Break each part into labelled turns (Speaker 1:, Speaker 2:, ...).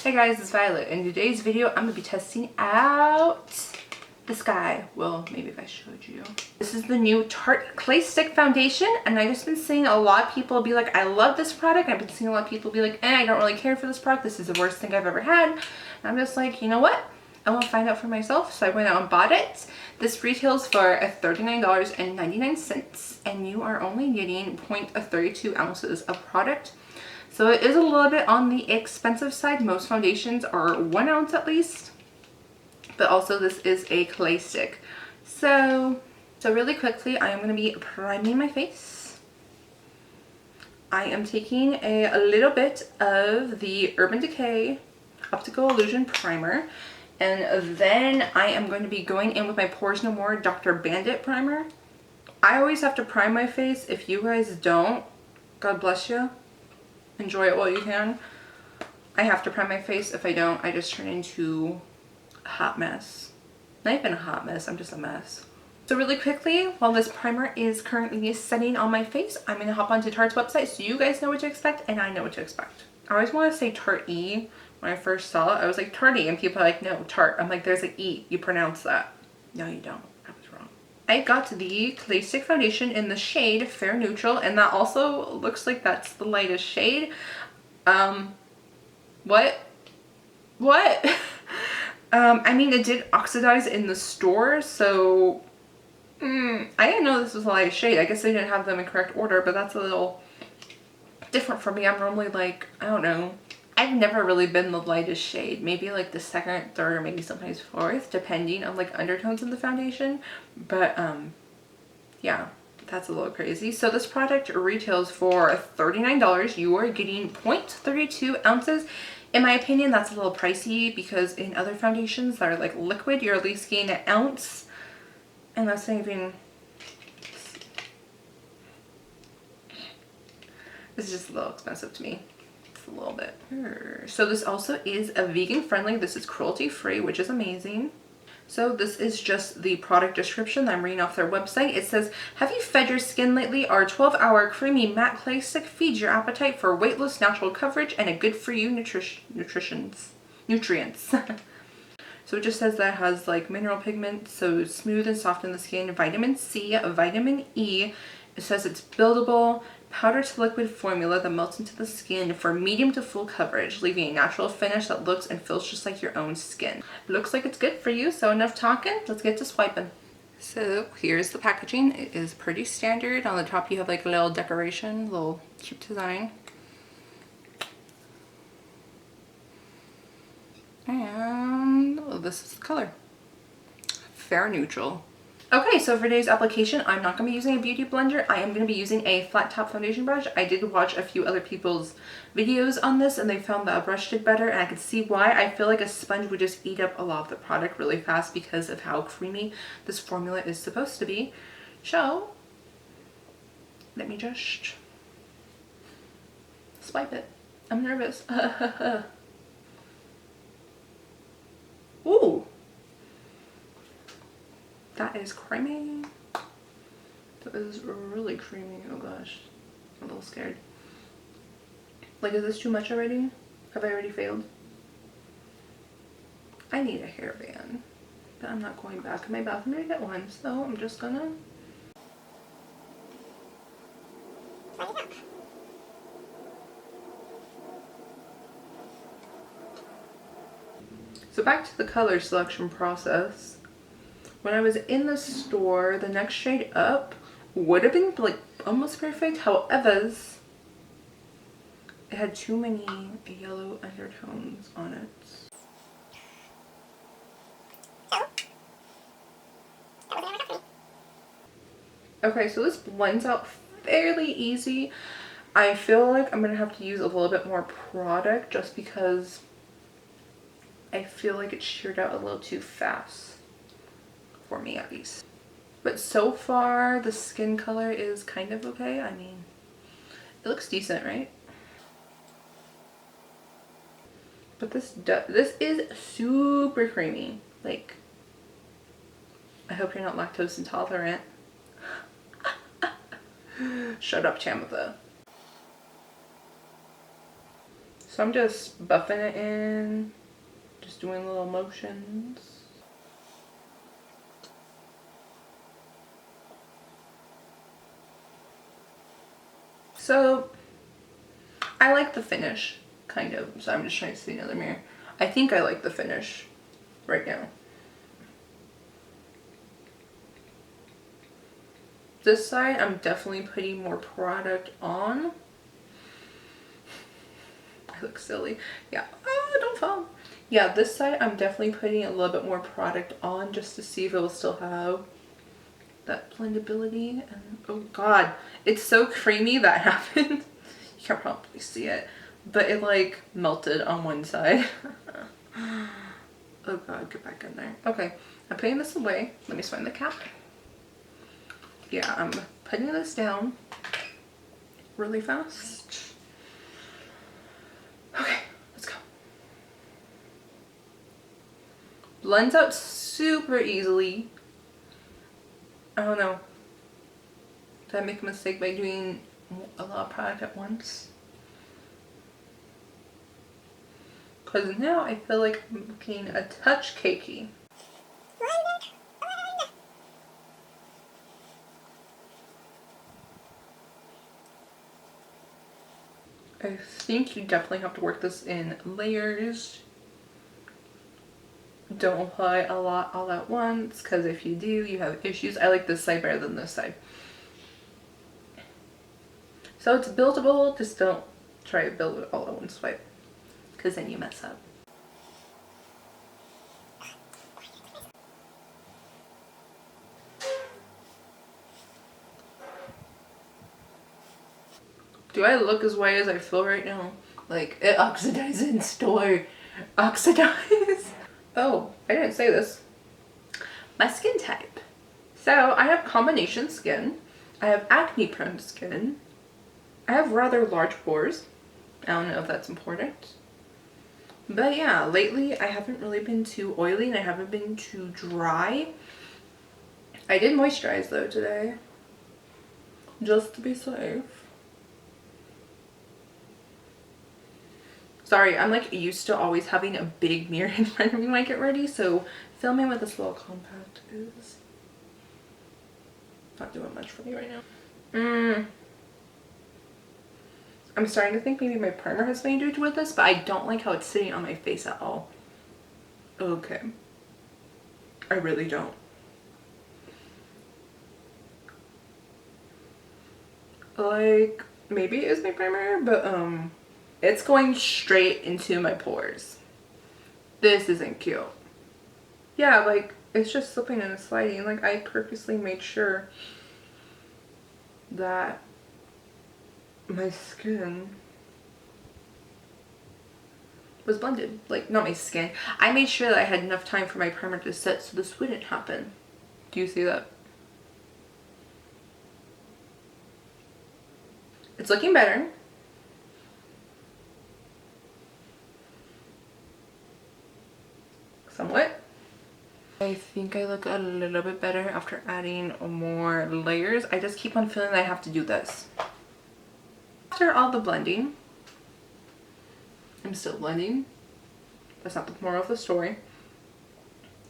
Speaker 1: Hey guys, it's Violet. In today's video, I'm going to be testing out this guy. Well, maybe if I showed you. This is the new Tarte Clay Stick Foundation, and I've just been seeing a lot of people be like, I love this product. I've been seeing a lot of people be like, I don't really care for this product. This is the worst thing I've ever had. And I'm just like, you know what? I want to find out for myself. So I went out and bought it. This retails for $39.99, and you are only getting 0.32 ounces of product. So it is a little bit on the expensive side. Most foundations are 1 ounce at least, but also this is a clay stick. So really quickly, I am going to be priming my face. I am taking a little bit of the Urban Decay Optical Illusion Primer, and then I am going to be going in with my Pores No More Dr. Bandit Primer. I always have to prime my face. If you guys don't, God bless you. Enjoy it while you can. I have to prime my face. If I don't, I just turn into a hot mess. Not even a hot mess, I'm just a mess. So really quickly, while this primer is currently setting on my face, I'm going to hop onto Tarte's website so you guys know what to expect and I know what to expect. I always want to say Tarte. When I first saw it, I was like Tarte, and people are like, no, Tarte. I'm like, there's an E. You pronounce that. No, you don't. I was wrong. I got the Clay Stick Foundation in the shade Fair Neutral, and that also looks like that's the lightest shade. What? I mean, it did oxidize in the store, so I didn't know this was the lightest shade. I guess they didn't have them in correct order, but that's a little different for me. I'm normally like, I don't know. I've never really been the lightest shade. Maybe like the second, third, or maybe sometimes fourth, depending on like undertones in the foundation. But yeah, that's a little crazy. So this product retails for $39. You are getting 0.32 ounces. In my opinion, that's a little pricey because in other foundations that are like liquid, you're at least getting an ounce. And that's not even... This is just a little expensive to me. A little bit. So this also is a vegan friendly. This is cruelty free, which is amazing. So this is just the product description that I'm reading off their website. It says, have you fed your skin lately? Our 12-hour creamy matte clay stick feeds your appetite for weightless natural coverage and a good for you nutrients. So it just says that it has like mineral pigment, so smooth and soft in the skin, vitamin C, vitamin E. It says it's buildable, powder to liquid formula that melts into the skin for medium to full coverage, leaving a natural finish that looks and feels just like your own skin. Looks like it's good for you, so enough talking, let's get to swiping. So here's the packaging. It is pretty standard. On the top you have like a little decoration, a little cute design. And this is the color. Fair Neutral. Okay, so for today's application, I'm not going to be using a beauty blender. I am going to be using a flat top foundation brush. I did watch a few other people's videos on this and they found that a brush did better, and I could see why. I feel like a sponge would just eat up a lot of the product really fast because of how creamy this formula is supposed to be. So, let me just swipe it. I'm nervous. Ooh! That is creamy. That is really creamy. Oh gosh. I'm a little scared. Like, is this too much already? Have I already failed? I need a hairband. But I'm not going back in my bathroom to get one, so I'm just gonna... So back to the color selection process. When I was in the store, the next shade up would have been like almost perfect. However, it had too many yellow undertones on it. Okay, so this blends out fairly easy. I feel like I'm gonna have to use a little bit more product just because I feel like it sheared out a little too fast. For me at least. But so far the skin color is kind of okay. I mean, it looks decent, right? But this is super creamy. Like, I hope you're not lactose intolerant. Shut up, Tamitha. So I'm just buffing it in, just doing little motions. So I like the finish, kind of. So I'm just trying to see another mirror. I think I like the finish right now. This side, I'm definitely putting more product on. I look silly. Yeah, oh, don't fall. Yeah, this side, I'm definitely putting a little bit more product on just to see if it will still have that blendability. And oh God, it's so creamy that happened. You can't probably see it, but it like melted on one side. Oh God, get back in there. Okay, I'm putting this away. Let me find the cap. Yeah, I'm putting this down really fast. Okay, let's go. Blends out super easily. I don't know. Did I make a mistake by doing a lot of product at once? Because now I feel like I'm looking a touch cakey. I think you definitely have to work this in layers. Don't apply a lot all at once, because if you do, you have issues. I like this side better than this side. So it's buildable, just don't try to build it all at one swipe, because then you mess up. Do I look as white as I feel right now? Like, it oxidizes in store. Oxidize. Oh, I didn't say this. My skin type. So I have combination skin. I have acne prone skin. I have rather large pores. I don't know if that's important. But yeah, lately I haven't really been too oily and I haven't been too dry. I did moisturize though today, just to be safe. Sorry, I'm like used to always having a big mirror in front of me when I get ready, so filming with this little compact is not doing much for me right now. I'm starting to think maybe my primer has something to do with this, but I don't like how it's sitting on my face at all. Okay. I really don't. Like, maybe it is my primer, but it's going straight into my pores. This isn't cute. Yeah, like, it's just slipping and sliding. Like, I purposely made sure that my skin was blended. Like, not my skin. I made sure that I had enough time for my primer to set so this wouldn't happen. Do you see that? It's looking better. Somewhat. I think I look a little bit better after adding more layers. I just keep on feeling that I have to do this. After all the blending, I'm still blending. That's not the moral of the story.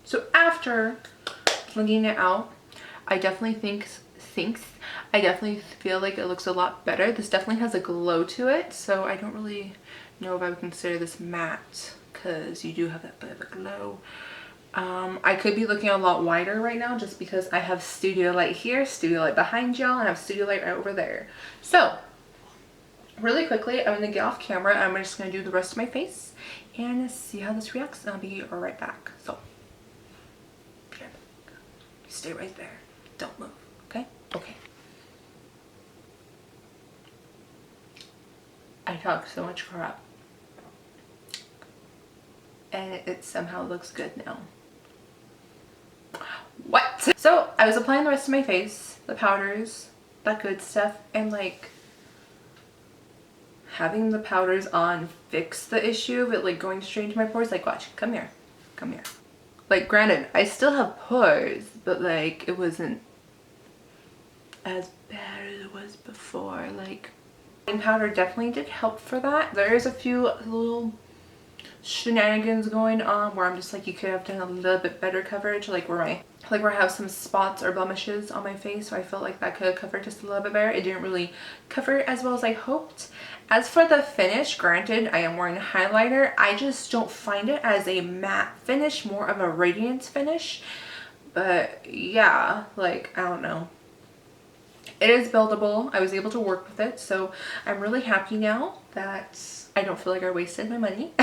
Speaker 1: So after blending it out, I definitely I definitely feel like it looks a lot better. This definitely has a glow to it, so I don't really know if I would consider this matte, because you do have that bit of a glow. I could be looking a lot wider right now just because I have studio light here, studio light behind y'all, and I have studio light right over there. So really quickly, I'm gonna get off camera and I'm just gonna do the rest of my face and see how this reacts, and I'll be right back. So stay right there, don't move, okay? Okay. I talk so much crap and it somehow looks good now. What? So I was applying the rest of my face, the powders, that good stuff, and like having the powders on fix the issue of it like going straight into my pores. Like, watch, come here, come here. Like, granted, I still have pores, but like it wasn't as bad as it was before. Like, Powder definitely did help for that. There is a few little shenanigans going on where I'm just like, you could have done a little bit better coverage, like where I have some spots or blemishes on my face, so I felt like that could have covered just a little bit better. It didn't really cover it as well as I hoped. As for the finish, granted I am wearing a highlighter, I just don't find it as a matte finish, more of a radiance finish. But yeah, like, I don't know. It is buildable. I was able to work with it, so I'm really happy now that I don't feel like I wasted my money.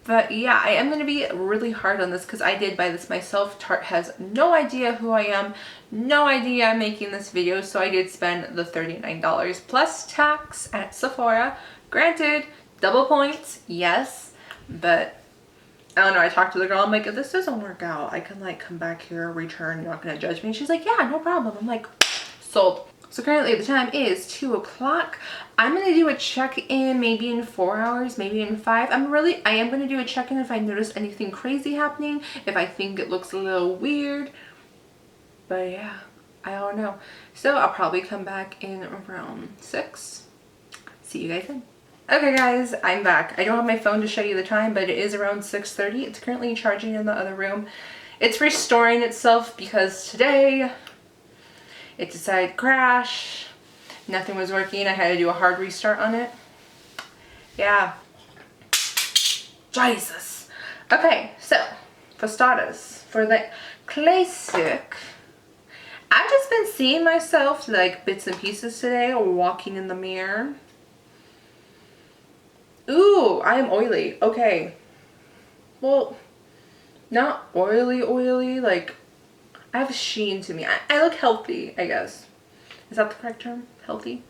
Speaker 1: But yeah, I am going to be really hard on this because I did buy this myself. Tarte has no idea who I am, no idea I'm making this video, so I did spend the $39 plus tax at Sephora. Granted, double points, yes, but I don't know, I talked to the girl, I'm like, if this doesn't work out, I can like come back here, return, you're not going to judge me. She's like, yeah, no problem. I'm like, sold. So currently the time is 2 o'clock. I'm going to do a check-in maybe in 4 hours, maybe in 5. I am going to do a check-in if I notice anything crazy happening, if I think it looks a little weird. But yeah, I don't know. So I'll probably come back in around 6. See you guys then. Okay guys, I'm back. I don't have my phone to show you the time, but it is around 6:30. It's currently charging in the other room. It's restoring itself because today it decided to crash. Nothing was working. I had to do a hard restart on it. Yeah. Jesus. Okay, so for starters, for the clay stick, I've just been seeing myself like bits and pieces today walking in the mirror. Ooh, I am oily. Okay. Well, not oily, like I have sheen to me. I look healthy, I guess. Is that the correct term? Healthy?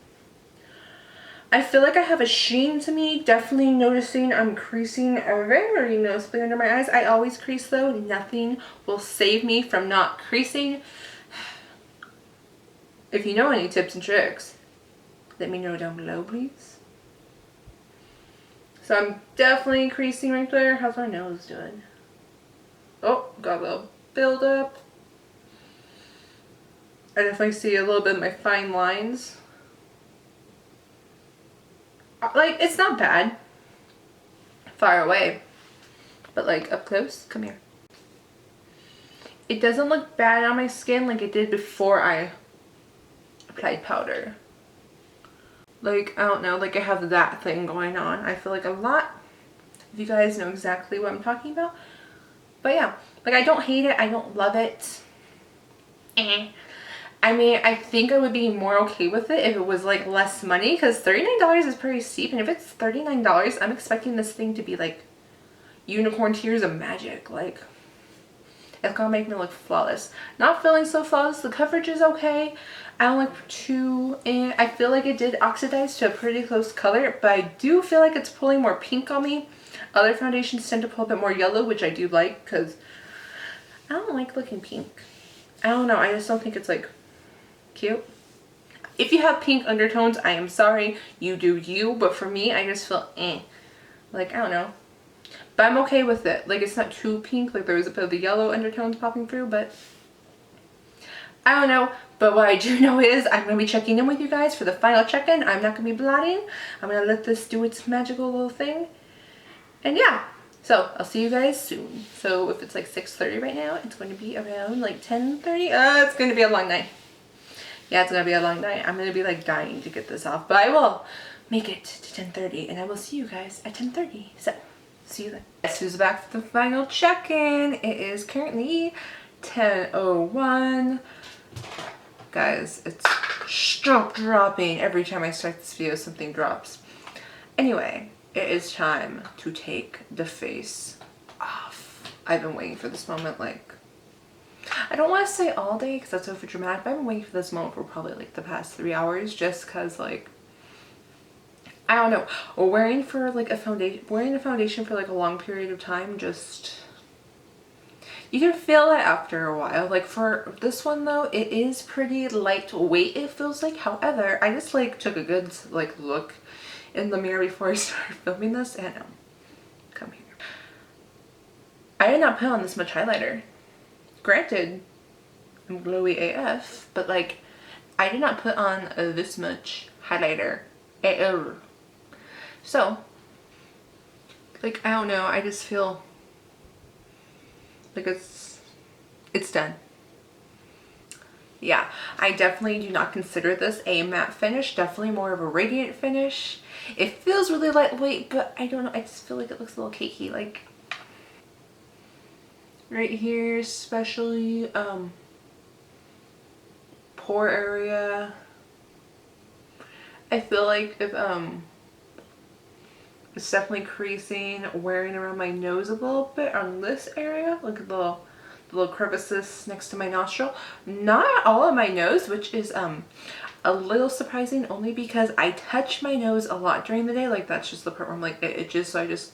Speaker 1: I feel like I have a sheen to me. Definitely noticing I'm creasing very noticeably under my eyes. I always crease though. Nothing will save me from not creasing. If you know any tips and tricks, let me know down below, please. So I'm definitely creasing right there. How's my nose doing? Oh, got a little buildup. I definitely see a little bit of my fine lines. Like, it's not bad far away, but like up close, come here. It doesn't look bad on my skin like it did before I applied powder. Like, I don't know, like I have that thing going on. I feel like a lot, if you guys know exactly what I'm talking about. But yeah, like I don't hate it, I don't love it. I mean, I think I would be more okay with it if it was like less money, because $39 is pretty steep, and if it's $39, I'm expecting this thing to be like unicorn tears of magic. Like, it's gonna make me look flawless. Not feeling so flawless. The coverage is okay. I don't like too, and I feel like it did oxidize to a pretty close color, but I do feel like it's pulling more pink on me. Other foundations tend to pull a bit more yellow, which I do like, because I don't like looking pink. I don't know, I just don't think it's like cute. If you have pink undertones, I am sorry, you do you, but for me, I just feel like, I don't know, but I'm okay with it. Like, it's not too pink, like there was a bit of the yellow undertones popping through, but I don't know. But what I do know is I'm going to be checking in with you guys for the final check-in. I'm not going to be blotting. I'm going to let this do its magical little thing, and yeah. So I'll see you guys soon. So if it's like 6:30 right now, it's going to be around like 10:30. It's going to be a long night. Yeah, it's going to be a long night. I'm going to be like dying to get this off, but I will make it to 10:30, and I will see you guys at 10:30. So see you then. Guess who's back for the final check-in? It is currently 10:01. Guys, it's stop dropping. Every time I start this video, something drops. Anyway, it is time to take the face off. I've been waiting for this moment, like, I don't want to say all day because that's over dramatic, but I've been waiting for this moment for probably like the past 3 hours, just because, like, I don't know, wearing a foundation for like a long period of time, just, you can feel it after a while. Like for this one though, it is pretty lightweight, it feels like. However, I just like took a good like look in the mirror before I started filming this, and come here. I did not put on this much highlighter. Granted, I'm glowy AF, but like I did not put on this much highlighter So, like, I don't know, I just feel like it's done. Yeah, I definitely do not consider this a matte finish, definitely more of a radiant finish. It feels really lightweight, but I don't know, I just feel like it looks a little cakey, like right here, especially pore area. I feel like if it's definitely creasing, wearing around my nose a little bit on this area, like the little crevices next to my nostril. Not all of my nose, which is a little surprising, only because I touch my nose a lot during the day. Like that's just the part where I'm like, it itches, so I just,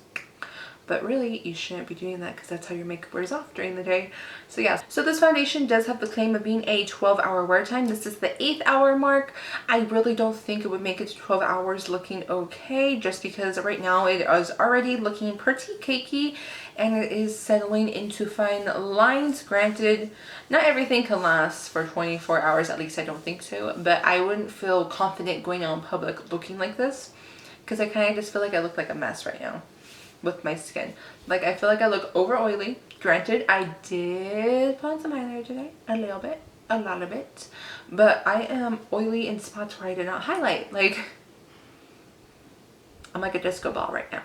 Speaker 1: but really you shouldn't be doing that because that's how your makeup wears off during the day. So yeah, so this foundation does have the claim of being a 12-hour wear time. This is the 8th hour mark. I really don't think it would make it to 12 hours looking okay, just because right now it is already looking pretty cakey and it is settling into fine lines. Granted, not everything can last for 24 hours, at least I don't think so, but I wouldn't feel confident going out in public looking like this because I kind of just feel like I look like a mess right now with my skin. Like I feel like I look over oily. Granted, I did put on some highlighter today, a lot of it, but I am oily in spots where I did not highlight. Like I'm like a disco ball right now.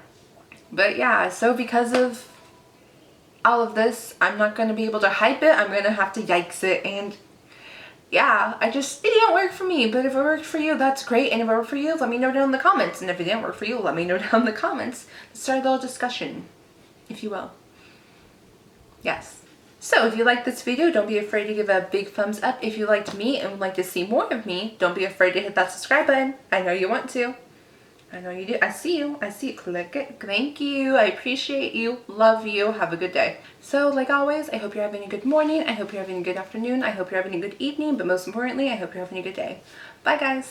Speaker 1: But yeah, so because of all of this, I'm not going to be able to hype it. I'm going to have to yikes it, and yeah, it didn't work for me, but if it worked for you, that's great. And if it worked for you, let me know down in the comments. And if it didn't work for you, let me know down in the comments. Let's start a little discussion, if you will. Yes. So if you liked this video, don't be afraid to give a big thumbs up. If you liked me and would like to see more of me, don't be afraid to hit that subscribe button. I know you want to. I know you do. I see you. I see you. Click it. Thank you. I appreciate you. Love you. Have a good day. So like always, I hope you're having a good morning. I hope you're having a good afternoon. I hope you're having a good evening. But most importantly, I hope you're having a good day. Bye guys.